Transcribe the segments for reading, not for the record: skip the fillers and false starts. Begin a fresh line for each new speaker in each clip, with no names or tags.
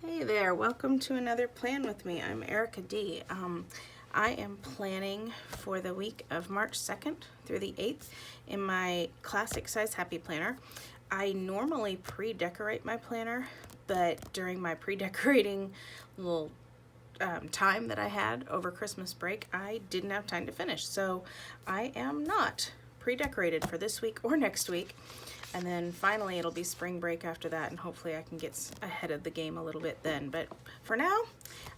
Hey there, welcome to another Plan With Me. I'm Erica D. I am planning for the week of March 2nd through the 8th in my classic size Happy Planner. I normally pre-decorate my planner, but during my pre-decorating little time that I had over Christmas break, I didn't have time to finish. So I am not pre-decorated for this week or next week. And then finally it'll be spring break after that, and hopefully I can get ahead of the game a little bit then. But for now,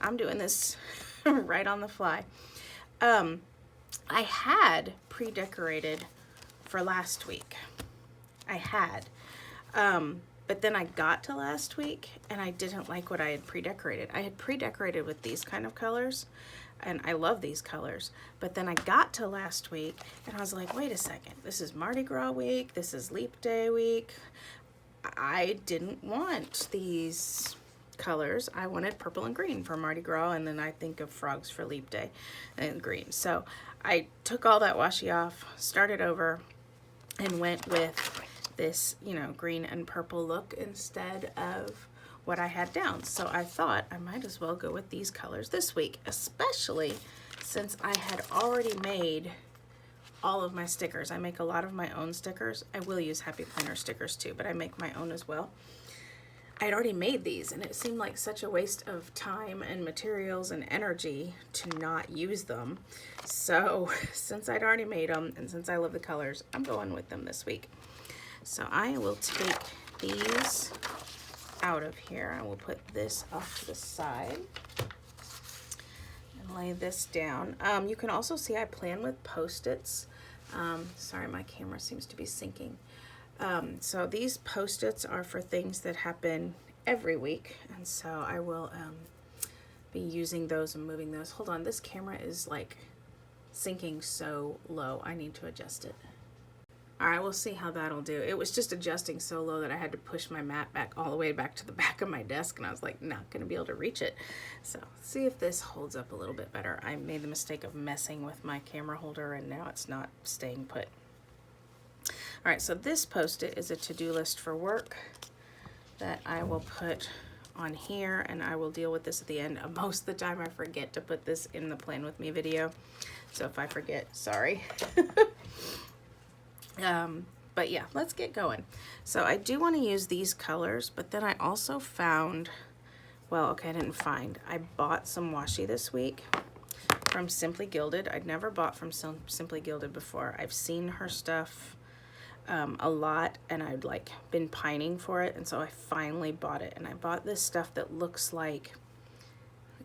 I'm doing this right on the fly. I had pre-decorated for last week. I had. But then I got to last week and I didn't like what I had pre-decorated. I had pre-decorated with these kind of colors, and I love these colors. But then I got to last week and I was like, wait a second, this is Mardi Gras week, this is Leap Day week. I didn't want these colors. I wanted purple and green for Mardi Gras, and then I think of frogs for Leap Day and green. So I took all that washi off, started over, and went with this, green and purple look instead of what I had down. So I thought I might as well go with these colors this week, especially since I had already made all of my stickers. I make a lot of my own stickers. I will use Happy Planner stickers too, but I make my own as well. I had already made these, and it seemed like such a waste of time and materials and energy to not use them. So since I'd already made them, and since I love the colors, I'm going with them this week. So I will take these out of here. I will put this off to the side and lay this down. You can also see I plan with Post-its. Sorry, my camera seems to be sinking. So these Post-its are for things that happen every week, and so I will be using those and moving those. Hold on, this camera is like sinking so low. I need to adjust it. All right, we'll see how that'll do. It was just adjusting so low that I had to push my mat back all the way back to the back of my desk, and I was like, not gonna be able to reach it. So let's see if this holds up a little bit better. I made the mistake of messing with my camera holder, and now it's not staying put. All right, so this Post-it is a to-do list for work that I will put on here, and I will deal with this at the end. Most of the time I forget to put this in the Plan With Me video, so if I forget, sorry. But yeah, let's get going. So I do want to use these colors, but then I also found, I bought some washi this week from Simply Gilded. I'd never bought from Simply Gilded before. I've seen her stuff a lot, and I'd been pining for it, and so I finally bought it. And I bought this stuff that looks like,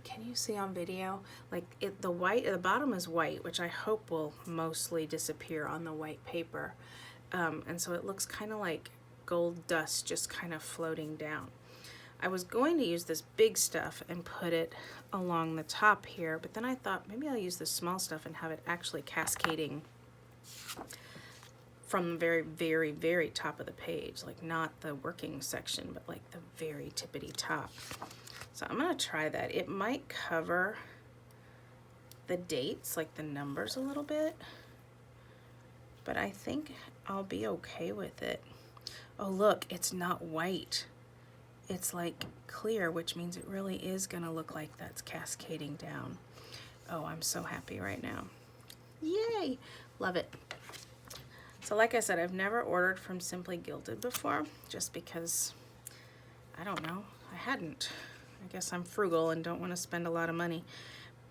can you see on video? The bottom is white, which I hope will mostly disappear on the white paper. And so it looks kind of like gold dust just kind of floating down. I was going to use this big stuff and put it along the top here, but then I thought maybe I'll use the small stuff and have it actually cascading from the very, very, very top of the page, like not the working section, but like the very tippity top. So I'm gonna try that. It might cover the dates, like the numbers a little bit, but I think I'll be okay with it. Oh look, it's not white. It's like clear, which means it really is gonna look like that's cascading down. Oh, I'm so happy right now. Yay, love it. So like I said, I've never ordered from Simply Gilded before, just because, I don't know, I hadn't. I guess I'm frugal and don't want to spend a lot of money,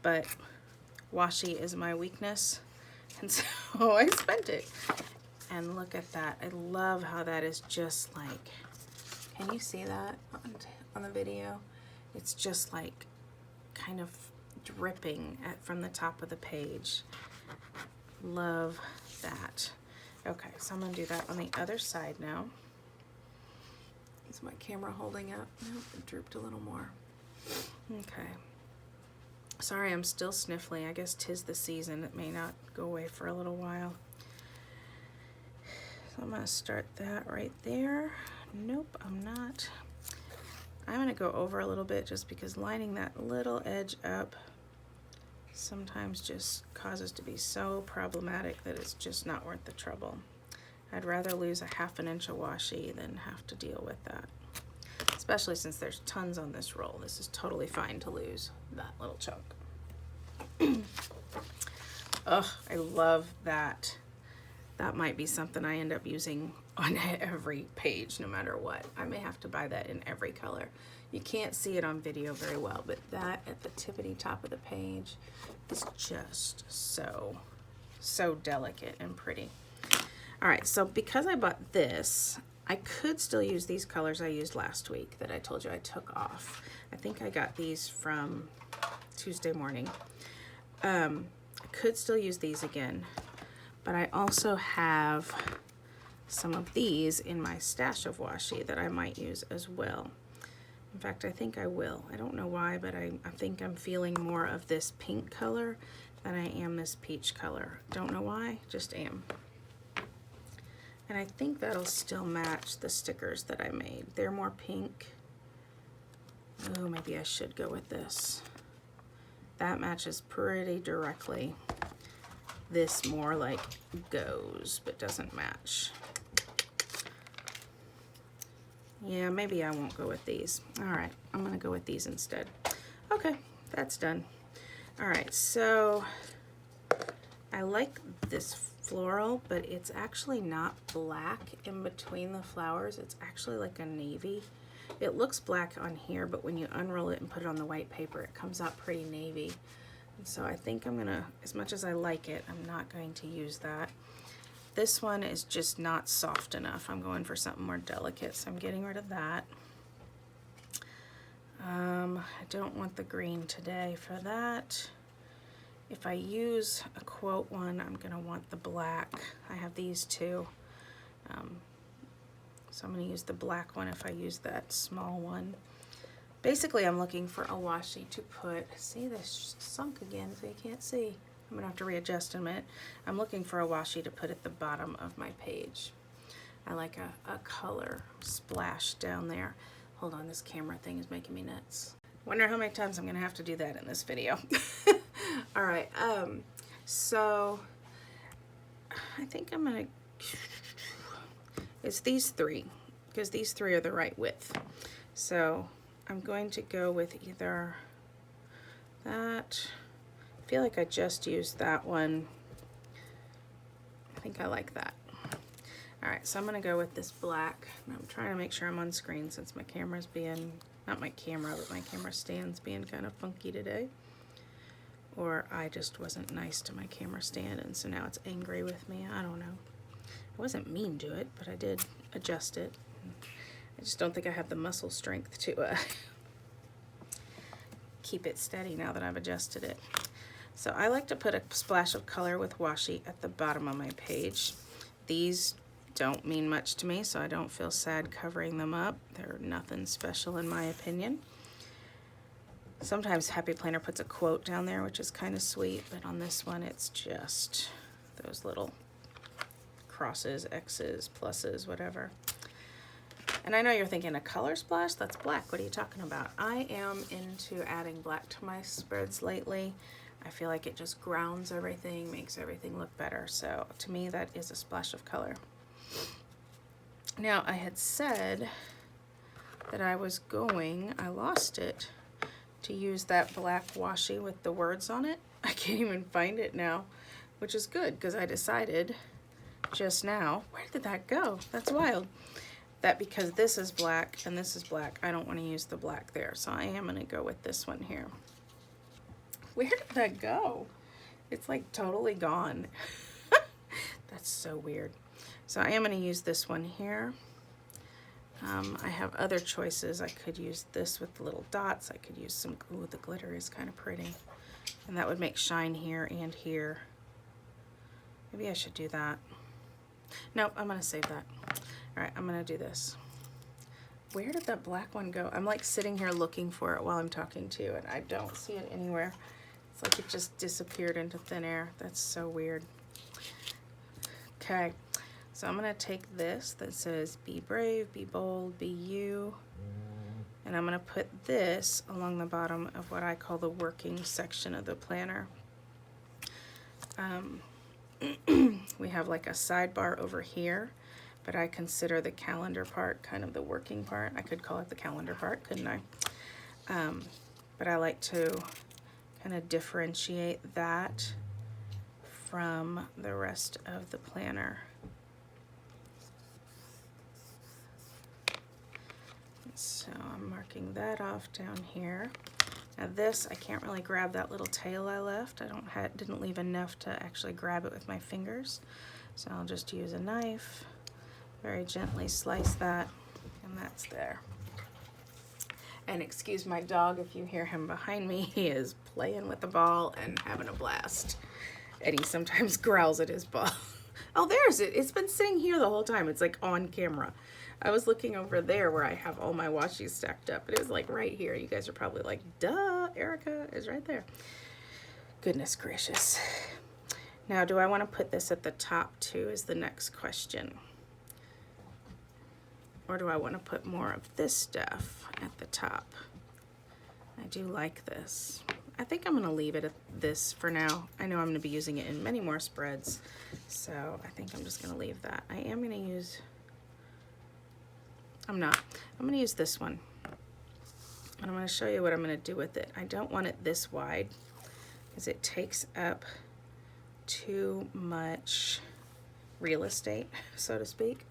but washi is my weakness, and so I spent it. And look at that. I love how that is just like, can you see that on the video? It's just like kind of dripping from the top of the page. Love that. Okay, so I'm gonna do that on the other side now. Is my camera holding up? No, it drooped a little more. Okay. Sorry, I'm still sniffly. I guess 'tis the season. It may not go away for a little while. So I'm gonna start that right there. Nope, I'm not. I'm gonna go over a little bit just because lining that little edge up sometimes just causes to be so problematic that it's just not worth the trouble. I'd rather lose a 1/2 inch of washi than have to deal with that. especially since there's tons on this roll. This is totally fine to lose that little chunk. Ugh, I love that. That might be something I end up using on every page, no matter what. I may have to buy that in every color. You can't see it on video very well, but that at the tippity top of the page is just so delicate and pretty. All right, so because I bought this, I could still use these colors I used last week that I told you I took off. I think I got these from Tuesday morning. I could still use these again, but I also have some of these in my stash of washi that I might use as well. In fact, I think I will. I don't know why, but I think I'm feeling more of this pink color than I am this peach color. Don't know why, just am. And I think that'll still match the stickers that I made. They're more pink. Oh, maybe I should go with this. That matches pretty directly. This more like goes, but doesn't match. Yeah, maybe I won't go with these. All right, I'm gonna go with these instead. Okay, that's done. All right, so I like this floral, but it's actually not black in between the flowers. It's actually like a navy. It looks black on here, but when you unroll it and put it on the white paper, it comes out pretty navy. And so I think I'm gonna, as much as I like it, I'm not going to use that. This one is just not soft enough. I'm going for something more delicate, so I'm getting rid of that. I don't want the green today for that. If I use a quote one, I'm gonna want the black. I have these two. So I'm gonna use the black one if I use that small one. Basically, I'm looking for a washi to put, see this sunk again so you can't see. I'm gonna have to readjust in a minute. I'm looking for a washi to put at the bottom of my page. I like a color splash down there. Hold on, this camera thing is making me nuts. Wonder how many times I'm gonna have to do that in this video. All right, so I think I'm gonna, it's these three, because these three are the right width. So I'm going to go with either that. I feel like I just used that one. I think I like that. All right, so I'm gonna go with this black. I'm trying to make sure I'm on screen since my camera's being, not my camera, but my camera stand's being kind of funky today. Or I just wasn't nice to my camera stand, and so now it's angry with me. I don't know. I wasn't mean to it, but I did adjust it. I just don't think I have the muscle strength to keep it steady now that I've adjusted it. So I like to put a splash of color with washi at the bottom of my page. These don't mean much to me, so I don't feel sad covering them up. They're nothing special in my opinion. Sometimes Happy Planner puts a quote down there, which is kind of sweet, but on this one it's just those little crosses, X's, pluses, whatever. And I know you're thinking, a color splash? That's black. What are you talking about? I am into adding black to my spreads lately. I feel like it just grounds everything, makes everything look better. So to me, that is a splash of color. Now, I had said that I was going, I lost it, to use that black washi with the words on it. I can't even find it now, which is good because I decided just now, where did that go? That's wild. That because this is black and this is black, I don't want to use the black there. So I am going to go with this one here. Where did that go? It's like totally gone. That's so weird. So I am going to use this one here. I have other choices. I could use this with the little dots. I could use some, ooh, the glitter is kind of pretty. And that would make shine here and here. Maybe I should do that. Nope, I'm going to save that. All right, I'm going to do this. Where did that black one go? I'm like sitting here looking for it while I'm talking to you, and I don't see it anywhere. It's like it just disappeared into thin air. That's so weird. Okay, so I'm going to take this that says be brave, be bold, be you, and I'm going to put this along the bottom of what I call the working section of the planner. We have like a sidebar over here, but I consider the calendar part kind of the working part. I could call it the calendar part, couldn't I? But I like to kind of differentiate that from the rest of the planner. So I'm marking that off down here. Now this, I can't really grab that little tail I left. Didn't leave enough to actually grab it with my fingers. So I'll just use a knife, very gently slice that, and that's there. And excuse my dog if you hear him behind me. He is playing with the ball and having a blast. And he sometimes growls at his ball. Oh, there's it. It's been sitting here the whole time. It's like on camera. I was looking over there where I have all my washi stacked up. It was like right here. You guys are probably like, duh, Erica is right there. Goodness gracious. Now, do I want to put this at the top too is the next question. Or do I want to put more of this stuff at the top? I do like this. I think I'm going to leave it at this for now. I know I'm going to be using it in many more spreads, so I think I'm just going to leave that. I am going to use, I'm going to use this one. And I'm going to show you what I'm going to do with it. I don't want it this wide because it takes up too much real estate, so to speak.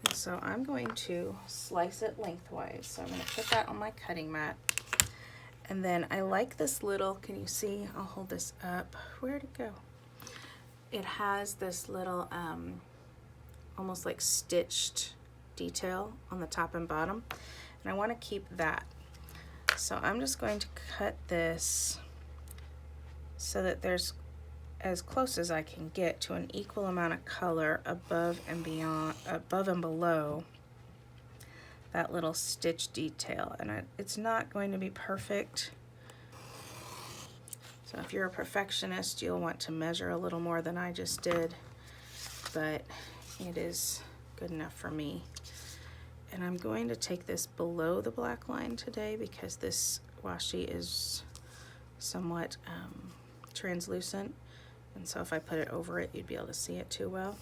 And so I'm going to slice it lengthwise. So I'm going to put that on my cutting mat. And then I like this little, can you see? I'll hold this up. Where'd it go? It has this little, almost like stitched detail on the top and bottom. And I want to keep that. So I'm just going to cut this so that there's as close as I can get to an equal amount of color above and below that little stitch detail. And it's not going to be perfect. So if you're a perfectionist, you'll want to measure a little more than I just did, but it is good enough for me. And I'm going to take this below the black line today because this washi is somewhat translucent. And so if I put it over it, you'd be able to see it too well.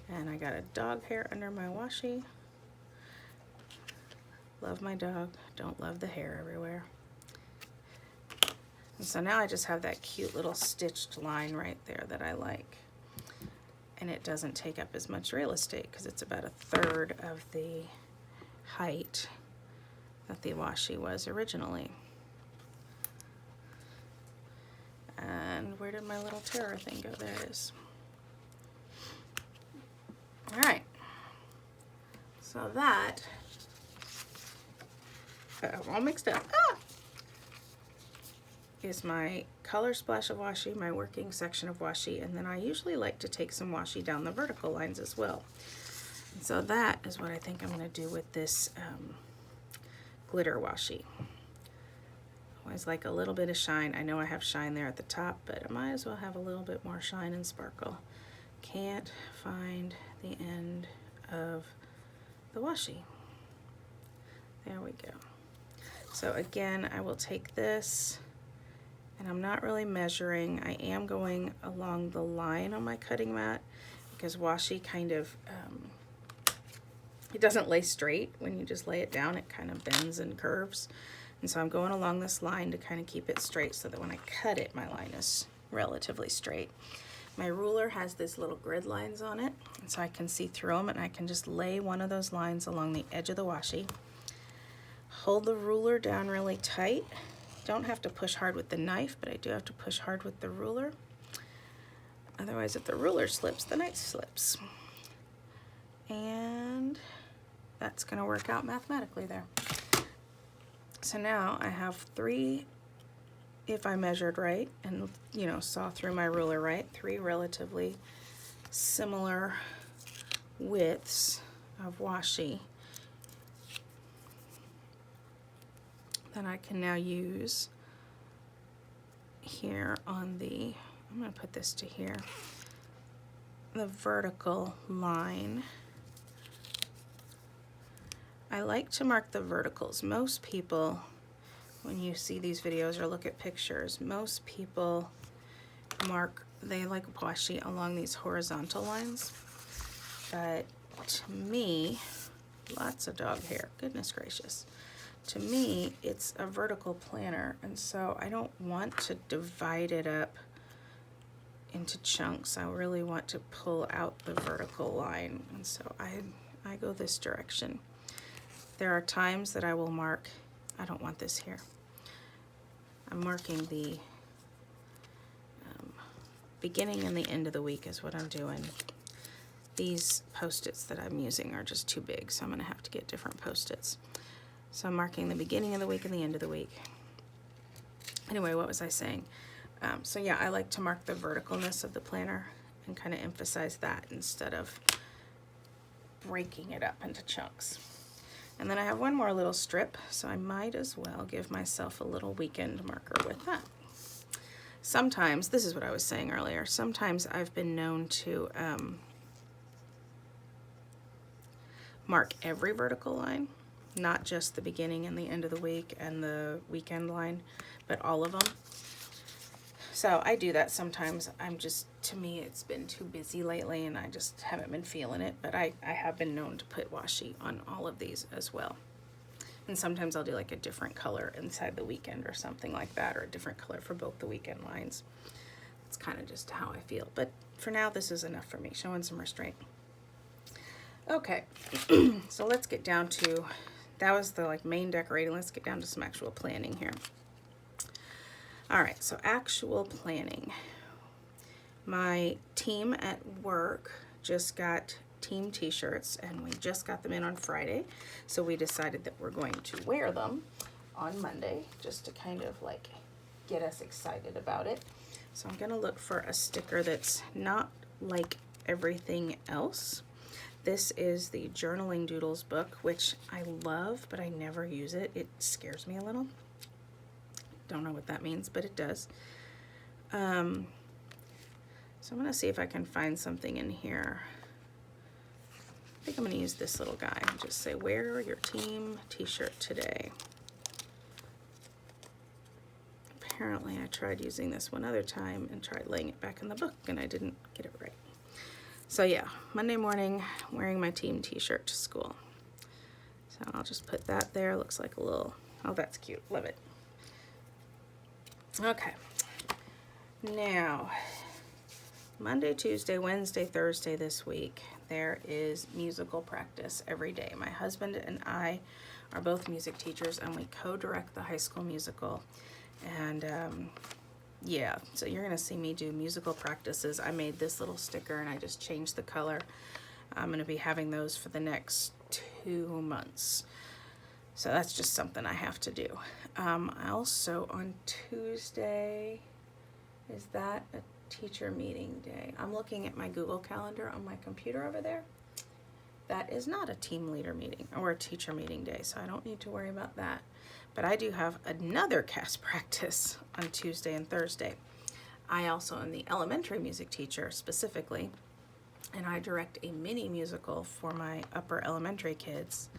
And I got a dog hair under my washi. Love my dog, don't love the hair everywhere. And so now I just have that cute little stitched line right there that I like. And it doesn't take up as much real estate because it's about 1/3 of the height that the washi was originally. And where did my little terror thing go? There it is. All right. So that, I'm all mixed up. Is my color splash of washi, my working section of washi, and then I usually like to take some washi down the vertical lines as well. And so that is what I think I'm going to do with this glitter washi. Always like a little bit of shine. I know I have shine there at the top, but I might as well have a little bit more shine and sparkle. Can't find the end of the washi. There we go. So again, I will take this, and I'm not really measuring. I am going along the line on my cutting mat because washi kind of, it doesn't lay straight. When you just lay it down, it kind of bends and curves. And so I'm going along this line to kind of keep it straight so that when I cut it, my line is relatively straight. My ruler has these little grid lines on it, and so I can see through them, and I can just lay one of those lines along the edge of the washi. Hold the ruler down really tight. Don't have to push hard with the knife, but I do have to push hard with the ruler. Otherwise, if the ruler slips, the knife slips. And that's going to work out mathematically there. So now I have 3, if I measured right and saw through my ruler right, 3 relatively similar widths of washi that I can now use here on the, I'm going to put this to here, the vertical line. I like to mark the verticals. Most people, when you see these videos or look at pictures, most people they like washi along these horizontal lines. but to me, lots of dog hair, goodness gracious. To me, it's a vertical planner, and so I don't want to divide it up into chunks. I really want to pull out the vertical line, and so I go this direction. There are times that I will mark, I don't want this here. I'm marking the beginning and the end of the week is what I'm doing. These Post-its that I'm using are just too big, so I'm gonna have to get different Post-its. So I'm marking the beginning of the week and the end of the week. Anyway, what was I saying? So yeah, I like to mark the verticalness of the planner and kind of emphasize that instead of breaking it up into chunks. And then I have one more little strip, so I might as well give myself a little weekend marker with that. Sometimes, this is what I was saying earlier, sometimes I've been known to mark every vertical line, not just the beginning and the end of the week and the weekend line, but all of them. So I do that sometimes. To me, it's been too busy lately and I just haven't been feeling it, but I have been known to put washi on all of these as well. And sometimes I'll do like a different color inside the weekend or something like that, or a different color for both the weekend lines. It's kind of just how I feel. But for now, this is enough for me, showing some restraint. Okay, so let's get down to, that was the main decorating. Let's get down to some actual planning here. All right, so actual planning. My team at work just got team t-shirts and we just got them in on Friday. So we decided that we're going to wear them on Monday just to kind of get us excited about it. So I'm gonna look for a sticker that's not like everything else. This is the Journaling Doodles book, which I love, but I never use it. It scares me a little. Don't know what that means, but it does. So I'm gonna see if I can find something in here. I think I'm gonna use this little guy and just say, wear your team t-shirt today. Apparently I tried using this one other time and tried laying it back in the book and I didn't get it right. So yeah, Monday morning, wearing my team t-shirt to school. So I'll just put that there. Looks like a little, oh, that's cute, love it. Okay, now, Monday, Tuesday, Wednesday, Thursday this week, there is musical practice every day. My husband and I are both music teachers and we co-direct the high school musical. And yeah, so you're gonna see me do musical practices. I made this little sticker and I just changed the color. I'm gonna be having those for the next 2 months. So that's just something I have to do. Also on Tuesday, is that a teacher meeting day? I'm looking at my Google Calendar on my computer over there. That is not a team leader meeting or a teacher meeting day, so I don't need to worry about that. But I do have another cast practice on Tuesday and Thursday. I also am the elementary music teacher specifically, and I direct a mini musical for my upper elementary kids.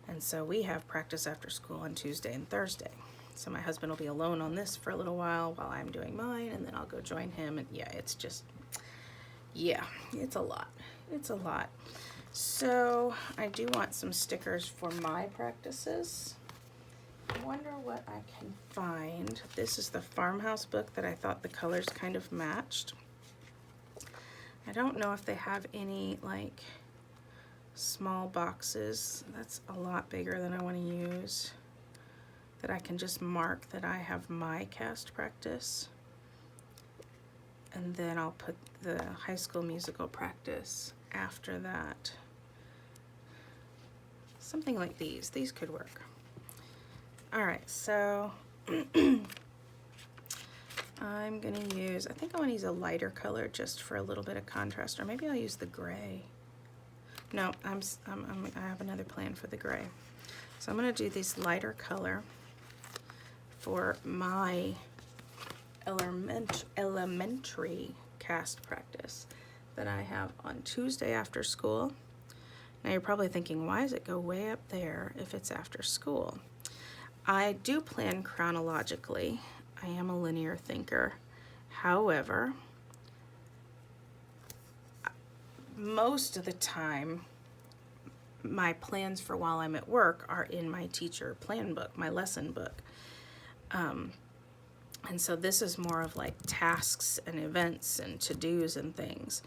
And so we have practice after school on Tuesday and Thursday. So my husband will be alone on this for a little while I'm doing mine, and then I'll go join him. And yeah, it's just, yeah, it's a lot. It's a lot. So I do want some stickers for my practices. I wonder what I can find. This is the Farmhouse book that I thought the colors kind of matched. I don't know if they have any small boxes. That's a lot bigger than I want to use. That I can just mark that I have my cast practice. And then I'll put the high school musical practice after that. Something like these. These could work. All right, so I'm gonna use, I think I want to use a lighter color just for a little bit of contrast, or maybe I'll use the gray. No, I have another plan for the gray. So I'm gonna do this lighter color for my elementary cast practice that I have on Tuesday after school. Now you're probably thinking, why does it go way up there if it's after school? I do plan chronologically. I am a linear thinker. However, most of the time, my plans for while I'm at work are in my teacher plan book, my lesson book. And so this is more of like tasks and events and to-dos and things.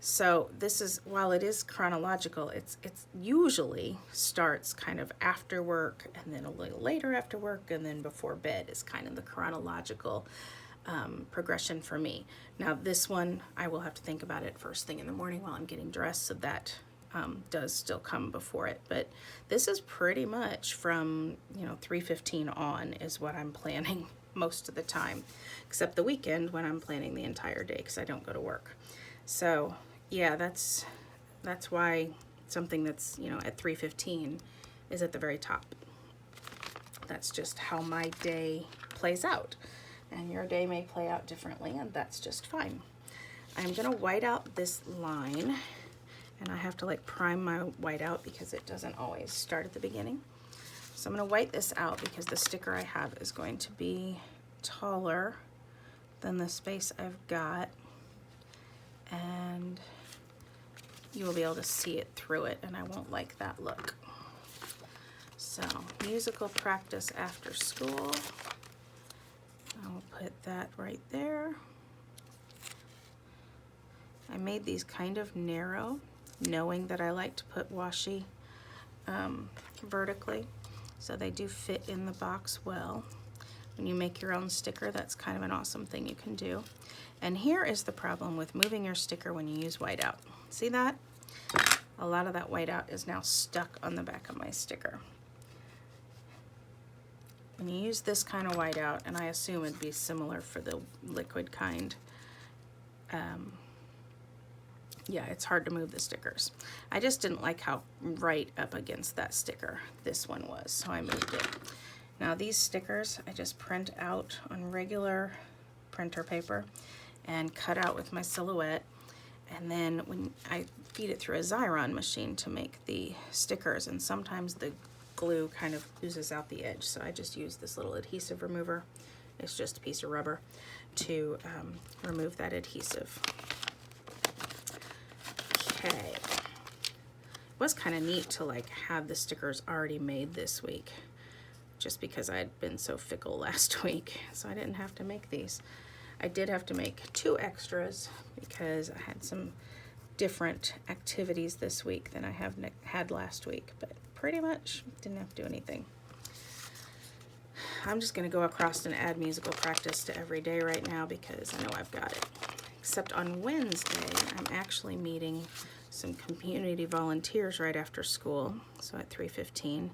So this is, while it is chronological, it's usually starts kind of after work and then a little later after work and then before bed is kind of the chronological progression for me. Now this one, I will have to think about it first thing in the morning while I'm getting dressed, so that does still come before it. But this is pretty much from 3:15 on is what I'm planning most of the time, except the weekend when I'm planning the entire day because I don't go to work. So yeah, that's why something that's at 3:15 is at the very top. That's just how my day plays out, and your day may play out differently, and that's just fine. I'm gonna white out this line, and I have to like prime my white out because it doesn't always start at the beginning. So I'm gonna white this out because the sticker I have is going to be taller than the space I've got, and you will be able to see it through it, and I won't like that look. So musical practice after school, I'll put that right there. I made these kind of narrow, knowing that I like to put washi vertically, so they do fit in the box well. When you make your own sticker, that's kind of an awesome thing you can do. And here is the problem with moving your sticker when you use whiteout. See that? A lot of that whiteout is now stuck on the back of my sticker. When you use this kind of whiteout, and I assume it'd be similar for the liquid kind, yeah, it's hard to move the stickers. I just didn't like how right up against that sticker this one was, so I moved it. Now these stickers I just print out on regular printer paper and cut out with my Silhouette, and then when I feed it through a Xyron machine to make the stickers, and sometimes the glue kind of oozes out the edge, so I just use this little adhesive remover. It's just a piece of rubber to remove that adhesive. Okay, it was kind of neat to like have the stickers already made this week, just because I had been so fickle last week, so I didn't have to make these. I did have to make 2 extras because I had some different activities this week than I had last week, but pretty much didn't have to do anything. I'm just going to go across and add musical practice to every day right now because I know I've got it. Except on Wednesday, I'm actually meeting some community volunteers right after school, so at 3:15.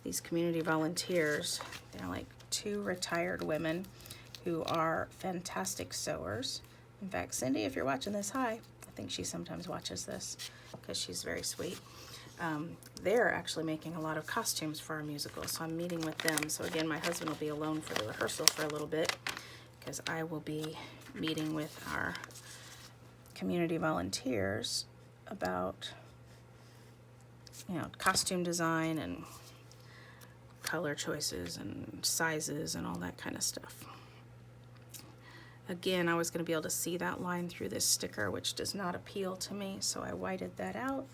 These community volunteers, they're like 2 retired women who are fantastic sewers. In fact, Cindy, if you're watching this, hi. I think she sometimes watches this because she's very sweet. They're actually making a lot of costumes for our musical, so I'm meeting with them. So again, my husband will be alone for the rehearsal for a little bit because I will be meeting with our community volunteers about costume design and color choices and sizes and all that kind of stuff. Again, I was going to be able to see that line through this sticker, which does not appeal to me, so I whited that out.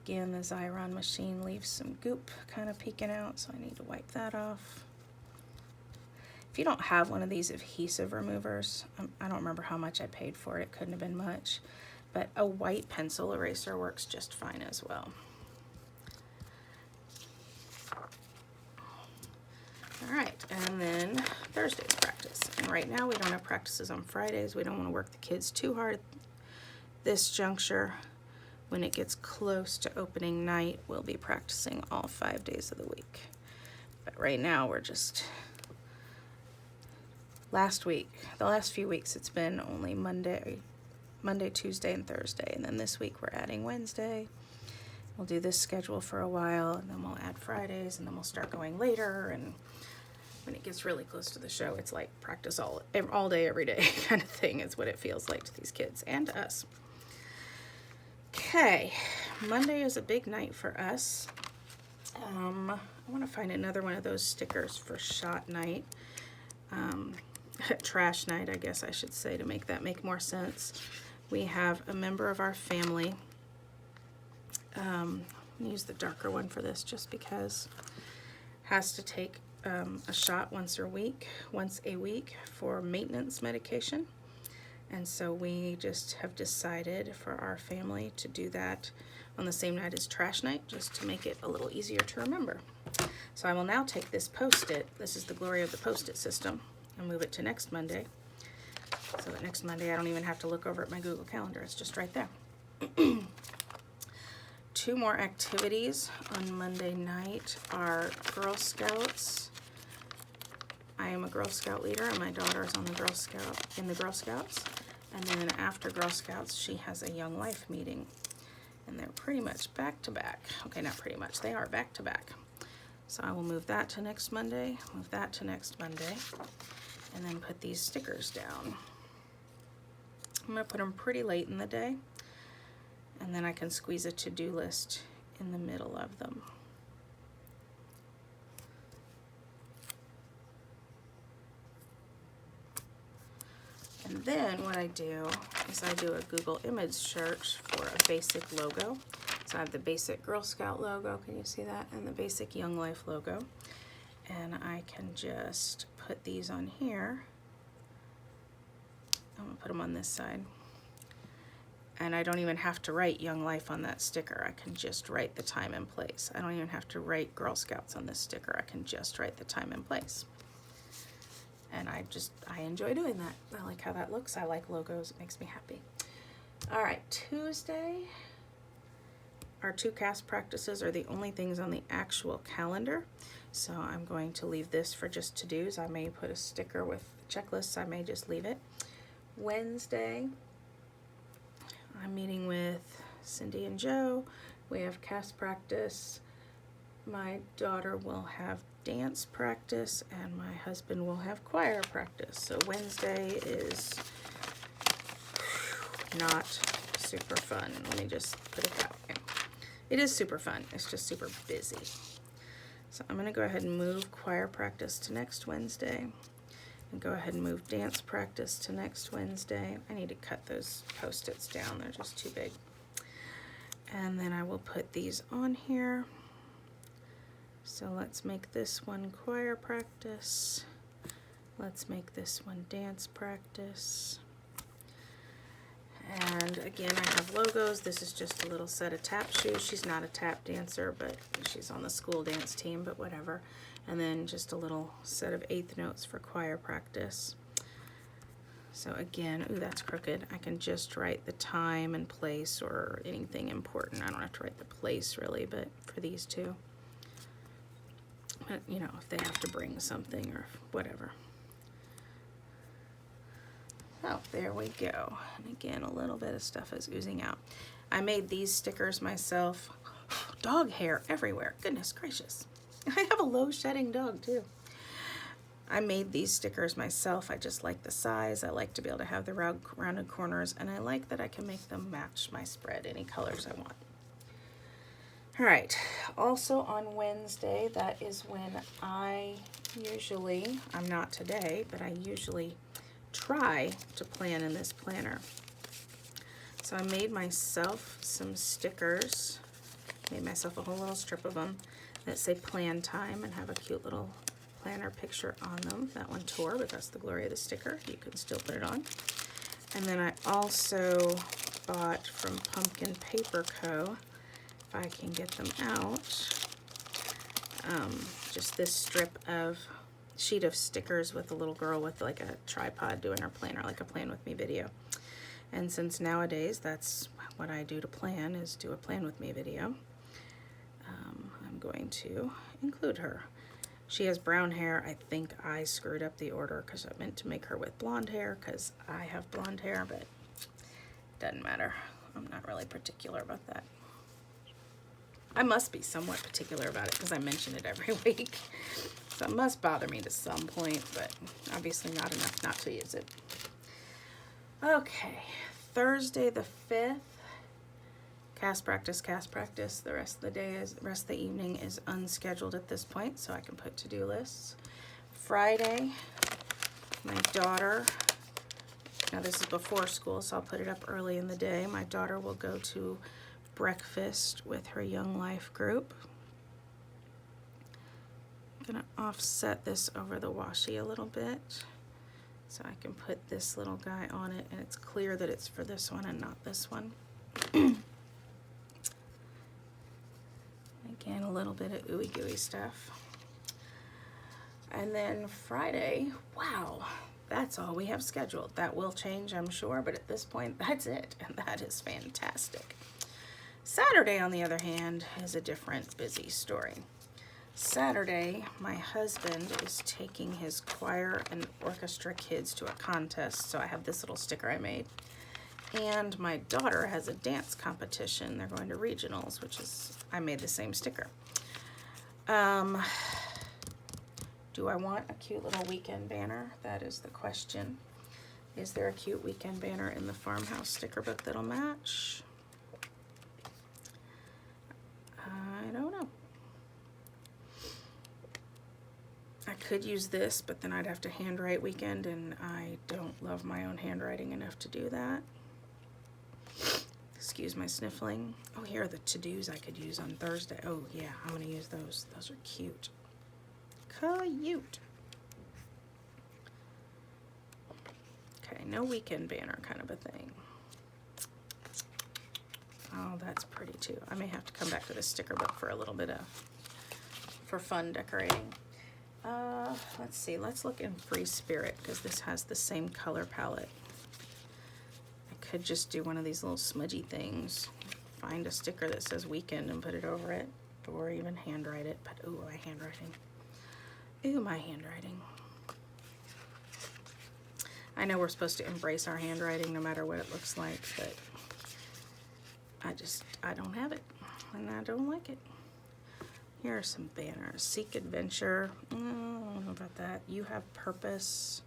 Again, the Xyron machine leaves some goop kind of peeking out, so I need to wipe that off. If you don't have one of these adhesive removers, I don't remember how much I paid for it. It couldn't have been much, but a white pencil eraser works just fine as well. All right, and then Thursday's practice. And right now we don't have practices on Fridays. We don't want to work the kids too hard this juncture. When it gets close to opening night, we'll be practicing all 5 days of the week. But right now we're just, the last few weeks it's been only Monday, Tuesday, and Thursday. And then this week we're adding Wednesday. We'll do this schedule for a while, and then we'll add Fridays, and then we'll start going later. And when it gets really close to the show, it's like practice all day, every day kind of thing is what it feels like to these kids and to us. Okay, Monday is a big night for us. I want to find another one of those stickers for shot night. Trash night, I guess I should say, to make that make more sense. we have a member of our family. I'm gonna use the darker one for this just because, has to take a shot once a week for maintenance medication. And so we just have decided for our family to do that on the same night as trash night, just to make it a little easier to remember. So I will now take this Post-it, this is the glory of the Post-it system, and move it to next Monday. So that next Monday I don't even have to look over at my Google Calendar, it's just right there. 2 more activities on Monday night are Girl Scouts. I am a Girl Scout leader and my daughter is on the Girl Scouts. And then after Girl Scouts, she has a Young Life meeting. And they're pretty much back to back. Okay, not pretty much, they are back to back. So I will move that to next Monday, move that to next Monday, and then put these stickers down. I'm gonna put them pretty late in the day, and then I can squeeze a to-do list in the middle of them. And then what I do is I do a Google image search for a basic logo. So I have the basic Girl Scout logo, can you see that? And the basic Young Life logo. And I can just put these on here. I'm gonna put them on this side. And I don't even have to write Young Life on that sticker. I can just write the time and place. I don't even have to write Girl Scouts on this sticker. I can just write the time and place. And I enjoy doing that. I like how that looks. I like logos, it makes me happy. All right, Tuesday, our 2 cast practices are the only things on the actual calendar. So I'm going to leave this for just to-dos. I may put a sticker with checklists, I may just leave it. Wednesday, I'm meeting with Cindy and Joe. We have cast practice. My daughter will have dance practice and my husband will have choir practice. So Wednesday is not super fun. Let me just put it that way. It is super fun, it's just super busy. So I'm gonna go ahead and move choir practice to next Wednesday and go ahead and move dance practice to next Wednesday. I need to cut those Post-its down, they're just too big. And then I will put these on here. So let's make this one choir practice. Let's make this one dance practice. And again, I have logos. This is just a little set of tap shoes. She's not a tap dancer, but she's on the school dance team, but whatever. And then just a little set of 1/8 notes for choir practice. So again, ooh, that's crooked. I can just write the time and place or anything important. I don't have to write the place really, but for these 2. But, you know, if they have to bring something or whatever. Oh, there we go. And again, a little bit of stuff is oozing out. I made these stickers myself. Dog hair everywhere. Goodness gracious. I have a low shedding dog too. I made these stickers myself. I just like the size. I like to be able to have the rounded corners, and I like that I can make them match my spread any colors I want. All right, also on Wednesday, that is when I usually, I'm not today, but I usually try to plan in this planner. So I made myself some stickers, made myself a whole little strip of them that say plan time and have a cute little planner picture on them. That one tore, but that's the glory of the sticker. You can still put it on. And then I also bought from Pumpkin Paper Co., if I can get them out, just this strip of sheet of stickers with a little girl with like a tripod doing her planner, like a Plan With Me video. And since nowadays that's what I do to plan, is do a Plan With Me video, I'm going to include her. She has brown hair. I think I screwed up the order because I meant to make her with blonde hair because I have blonde hair, but it doesn't matter. I'm not really particular about that. I must be somewhat particular about it because I mention it every week. So it must bother me to some point, but obviously not enough not to use it. Okay, Thursday the 5th, cast practice. The rest of the day rest of the evening is unscheduled at this point, so I can put to-do lists. Friday, my daughter Now this is before school, so I'll put it up early in the day. My daughter will go to breakfast with her Young Life group. I'm gonna offset this over the washi a little bit so I can put this little guy on it, and it's clear that it's for this one and not this one. Again, a little bit of ooey gooey stuff. And then Friday, wow, that's all we have scheduled. That will change, I'm sure, but at this point, that's it, and that is fantastic. Saturday, on the other hand, is a different busy story. Saturday, my husband is taking his choir and orchestra kids to a contest, so I have this little sticker I made. And my daughter has a dance competition. They're going to regionals, which is, I made the same sticker. Do I want a cute little weekend banner? That is the question. Is there a cute weekend banner in the Farmhouse sticker book that'll match? I don't know. I could use this, but then I'd have to handwrite weekend, and I don't love my own handwriting enough to do that. Excuse my sniffling. Oh, here are the to-dos I could use on Thursday. Oh, yeah, I'm going to use those. Those are cute. Cute. Okay, no weekend banner kind of a thing. Oh, that's pretty too. I may have to come back to this sticker book for a little bit of, for fun decorating. Let's see, let's look in Free Spirit, because this has the same color palette. I could just do one of these little smudgy things. Find a sticker that says weekend and put it over it, or even handwrite it, but ooh, my handwriting. Ooh, my handwriting. I know we're supposed to embrace our handwriting no matter what it looks like, but I don't have it, and I don't like it. Here are some banners. Seek Adventure. I don't know about that. You Have Purpose.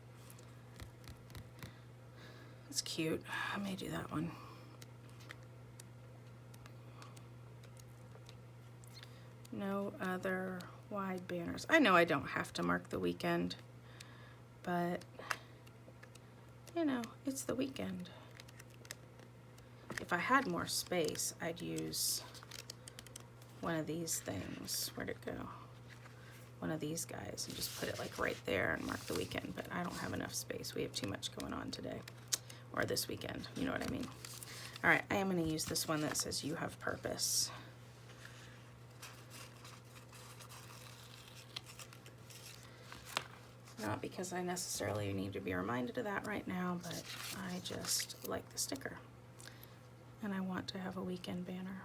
It's cute. I may do that one. No other wide banners. I know I don't have to mark the weekend, but you know, it's the weekend. If I had more space, I'd use one of these things. Where'd it go? One of these guys, and just put it like right there and mark the weekend, but I don't have enough space. We have too much going on today, or this weekend, you know what I mean. All right, I am gonna use this one that says You Have Purpose. Not because I necessarily need to be reminded of that right now, but I just like the sticker, and I want to have a weekend banner.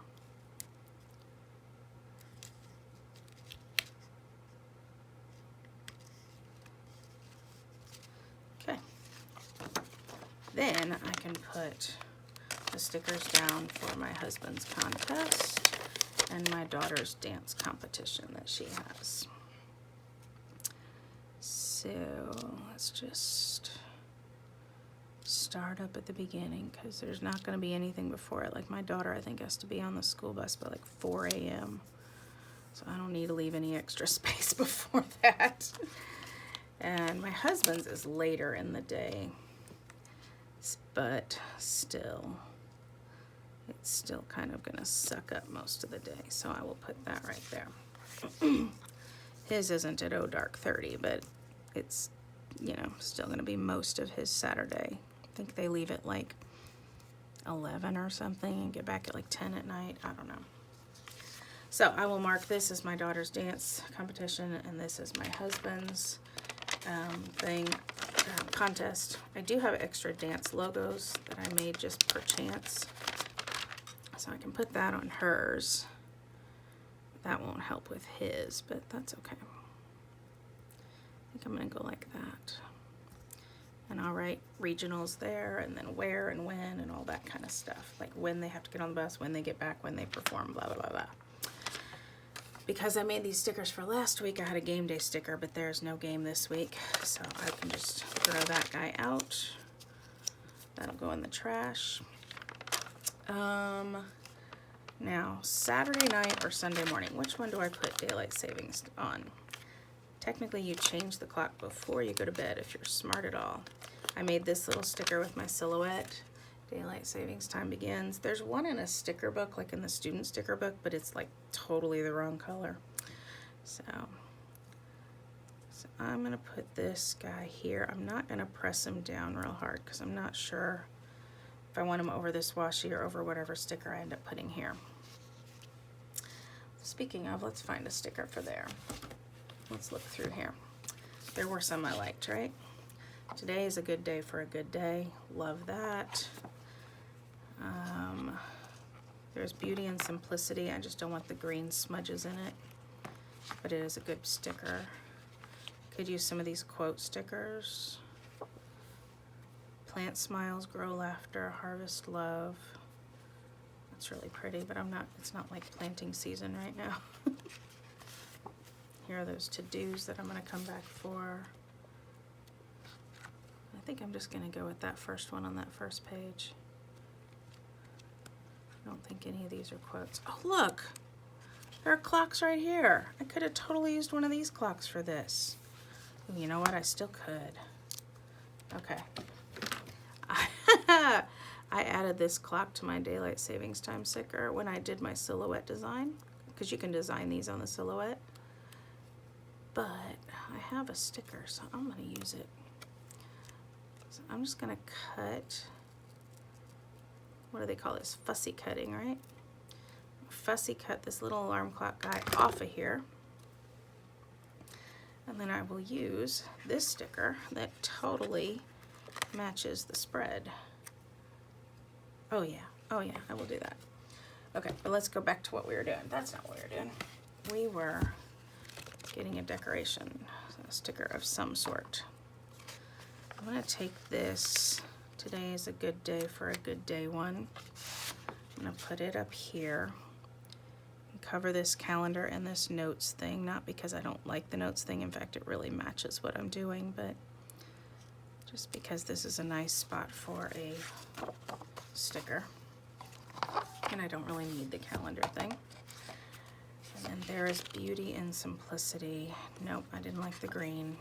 Okay, then I can put the stickers down for my husband's contest and my daughter's dance competition that she has. So let's just start up at the beginning, because there's not going to be anything before it. Like my daughter, I think, has to be on the school bus by like 4 a.m. So I don't need to leave any extra space before that. And my husband's is later in the day, but still, it's still kind of going to suck up most of the day. So I will put that right there. His isn't at dark 30, but it's, you know, still going to be most of his Saturday. I think they leave at like 11 or something and get back at like 10 at night. I don't know. So I will mark this as my daughter's dance competition, and this is my husband's contest. I do have extra dance logos that I made just per chance, so I can put that on hers. That won't help with his, but that's okay. I think I'm gonna go like that. And I'll write regionals there, and then where and when and all that kind of stuff. Like when they have to get on the bus, when they get back, when they perform, blah, blah, blah, blah. Because I made these stickers for last week, I had a game day sticker, but there's no game this week. So I can just throw that guy out. That'll go in the trash. Now, Saturday night or Sunday morning, which one do I put daylight savings on? Technically, you change the clock before you go to bed if you're smart at all. I made this little sticker with my silhouette. Daylight savings time begins. There's one in a sticker book, like in the student sticker book, but it's like totally the wrong color. So I'm gonna put this guy here. I'm not gonna press him down real hard because I'm not sure if I want him over this washi or over whatever sticker I end up putting here. Speaking of, let's find a sticker for there. Let's look through here. There were some I liked, right? Today is a good day for a good day. Love that. There's Beauty and Simplicity. I just don't want the green smudges in it, but it is a good sticker. Could use some of these quote stickers. Plant smiles, grow laughter, harvest love. That's really pretty, but it's not like planting season right now. Here are those to-dos that I'm gonna come back for. I think I'm just gonna go with that first one on that first page. I don't think any of these are quotes. Oh, look, there are clocks right here. I could have totally used one of these clocks for this. Ooh, you know what, I still could. Okay. I added this clock to my daylight savings time sticker when I did my silhouette design, because you can design these on the silhouette. But I have a sticker, so I'm gonna use it. So I'm just gonna cut, what do they call this? Fussy cutting, right? Fussy cut this little alarm clock guy off of here. And then I will use this sticker that totally matches the spread. Oh yeah, I will do that. Okay, but let's go back to what we were doing. That's not what we were doing. We were getting a decoration, a sticker of some sort. I'm gonna take this, today is a good day for a good day one. I'm gonna put it up here and cover this calendar and this notes thing, not because I don't like the notes thing, in fact it really matches what I'm doing, but just because this is a nice spot for a sticker, and I don't really need the calendar thing. And then there is Beauty and Simplicity. Nope, I didn't like the green.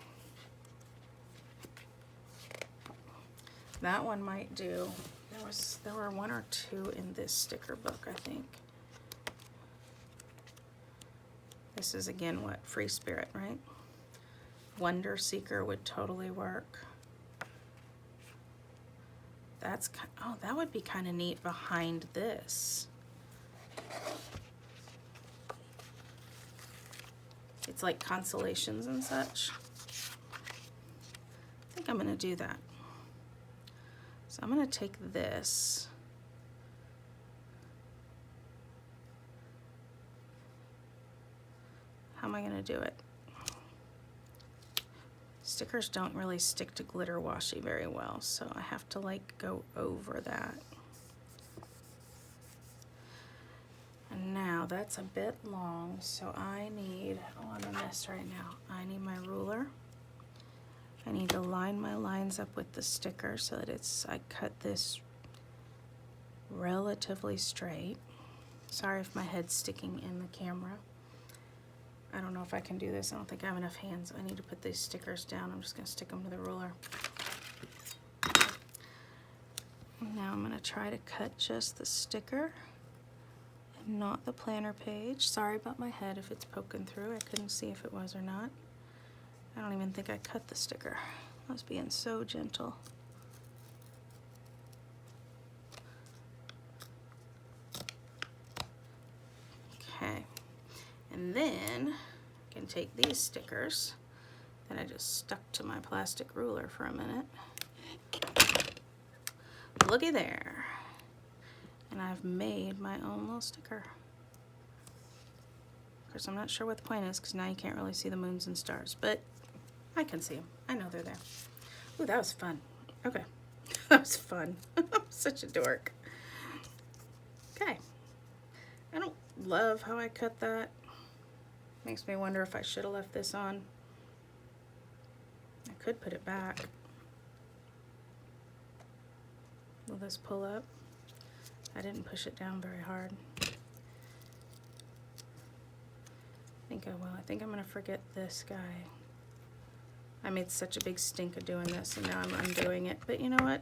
That one might do. There were one or two in this sticker book, I think. This is again what, Free Spirit, right? Wonder Seeker would totally work. That's, oh, that would be kind of neat behind this. It's like constellations and such. I think I'm gonna do that. So I'm gonna take this. How am I gonna do it? Stickers don't really stick to glitter washi very well, so I have to like go over that. And now that's a bit long, so I need, oh, I'm a mess right now. I need my ruler. I need to line my lines up with the sticker so that I cut this relatively straight. Sorry if my head's sticking in the camera. I don't know if I can do this. I don't think I have enough hands. I need to put these stickers down. I'm just gonna stick them to the ruler. Now I'm gonna try to cut just the sticker and not the planner page. Sorry about my head if it's poking through. I couldn't see if it was or not. I don't even think I cut the sticker. I was being so gentle. Okay. And then I can take these stickers that I just stuck to my plastic ruler for a minute. Looky there. And I've made my own little sticker. Of course, I'm not sure what the point is because now you can't really see the moons and stars, but I can see them. I know they're there. Ooh, that was fun. Okay, that was fun. I'm such a dork. Okay. I don't love how I cut that. Makes me wonder if I should have left this on. I could put it back. Will this pull up? I didn't push it down very hard. I think I will. I think I'm gonna forget this guy. I made such a big stink of doing this, and now I'm undoing it. But you know what?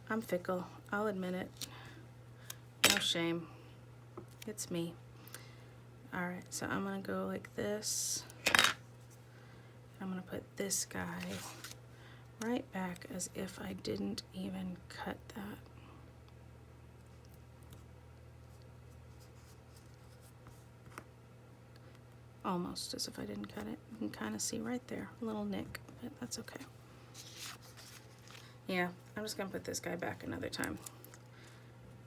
I'm fickle. I'll admit it. No shame. It's me. Alright, so I'm going to go like this. I'm going to put this guy right back as if I didn't even cut that. Almost as if I didn't cut it. You can kind of see right there, a little nick, but that's okay. Yeah, I'm just going to put this guy back another time.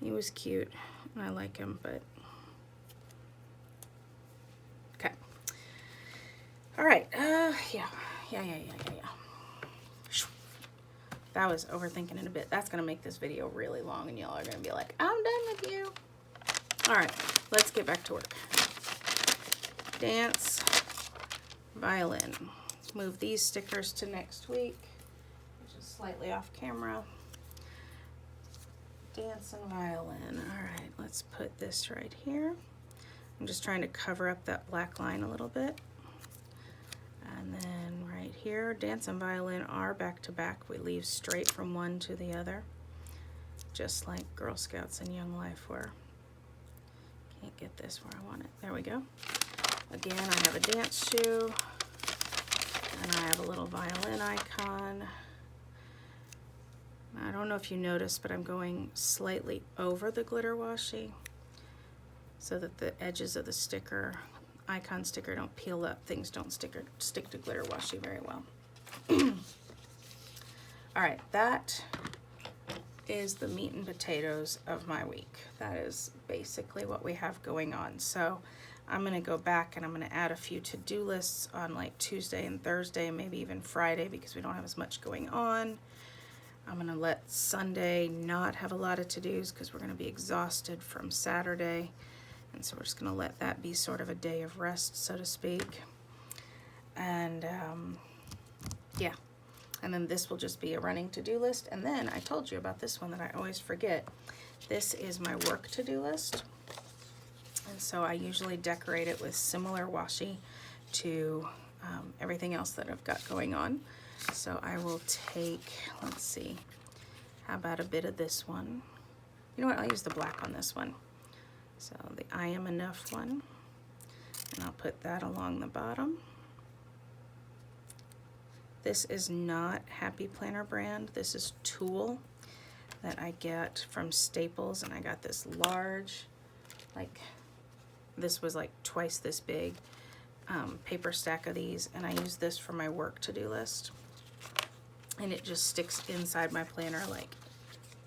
He was cute, and I like him, but... Okay. Alright, yeah. That was overthinking it a bit. That's going to make this video really long, and y'all are going to be like, I'm done with you. Alright, let's get back to work. Dance, violin. Move these stickers to next week, which is slightly off camera. Dance and violin. Alright, let's put this right here. I'm just trying to cover up that black line a little bit. And then right here, dance and violin are back to back. We leave straight from one to the other, just like Girl Scouts and Young Life were. Can't get this where I want it. There we go. Again, I have a dance shoe, and I have a little violin icon. I don't know if you noticed, but I'm going slightly over the glitter washi so that the edges of the sticker, icon sticker, don't peel up. Things don't stick to glitter washi very well. All right, that is the meat and potatoes of my week. That is basically what we have going on. So I'm going to go back and I'm going to add a few to-do lists on like Tuesday and Thursday, maybe even Friday, because we don't have as much going on. I'm going to let Sunday not have a lot of to-dos because we're going to be exhausted from Saturday. And so we're just going to let that be sort of a day of rest, so to speak. And yeah, and then this will just be a running to-do list. And then I told you about this one that I always forget. This is my work to-do list. And so I usually decorate it with similar washi to everything else that I've got going on. So I will take, let's see, how about a bit of this one? You know what, I'll use the black on this one. So the I Am Enough one, and I'll put that along the bottom. This is not Happy Planner brand. This is Tulle that I get from Staples, and I got this large, like, this was like twice this big paper stack of these, and I use this for my work to-do list. And it just sticks inside my planner like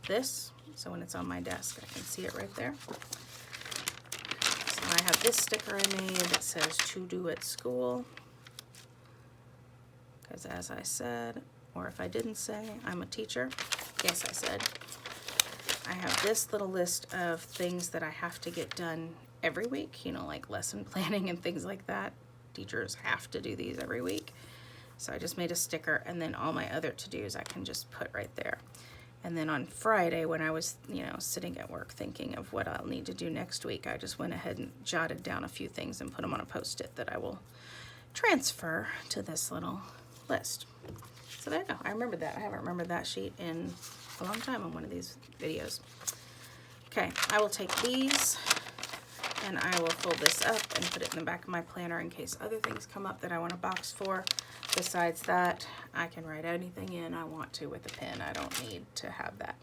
this, so when it's on my desk I can see it right there. So I have this sticker I made that says "To Do at School," because as I said, or if I didn't say, I'm a teacher. Yes, I said. I have this little list of things that I have to get done every week, you know, like lesson planning and things like that. Teachers have to do these every week. So I just made a sticker, and then all my other to-dos I can just put right there. And then on Friday, when I was, you know, sitting at work thinking of what I'll need to do next week, I just went ahead and jotted down a few things and put them on a Post-it that I will transfer to this little list. So there you go. I remembered that. I haven't remembered that sheet in a long time on one of these videos. Okay, I will take these and I will fold this up and put it in the back of my planner in case other things come up that I want a box for. Besides that, I can write anything in I want to with a pen. I don't need to have that.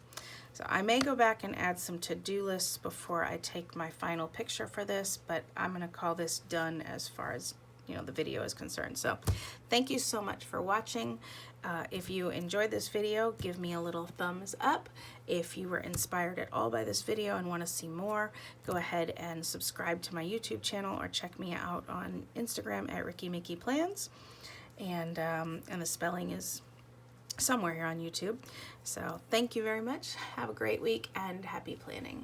So I may go back and add some to-do lists before I take my final picture for this, but I'm going to call this done as far as, you know, the video is concerned. So thank you so much for watching. If you enjoyed this video, give me a little thumbs up. If you were inspired at all by this video and want to see more, go ahead and subscribe to my YouTube channel or check me out on Instagram at Ricky Mickey Plans. And the spelling is somewhere here on YouTube. So thank you very much. Have a great week and happy planning.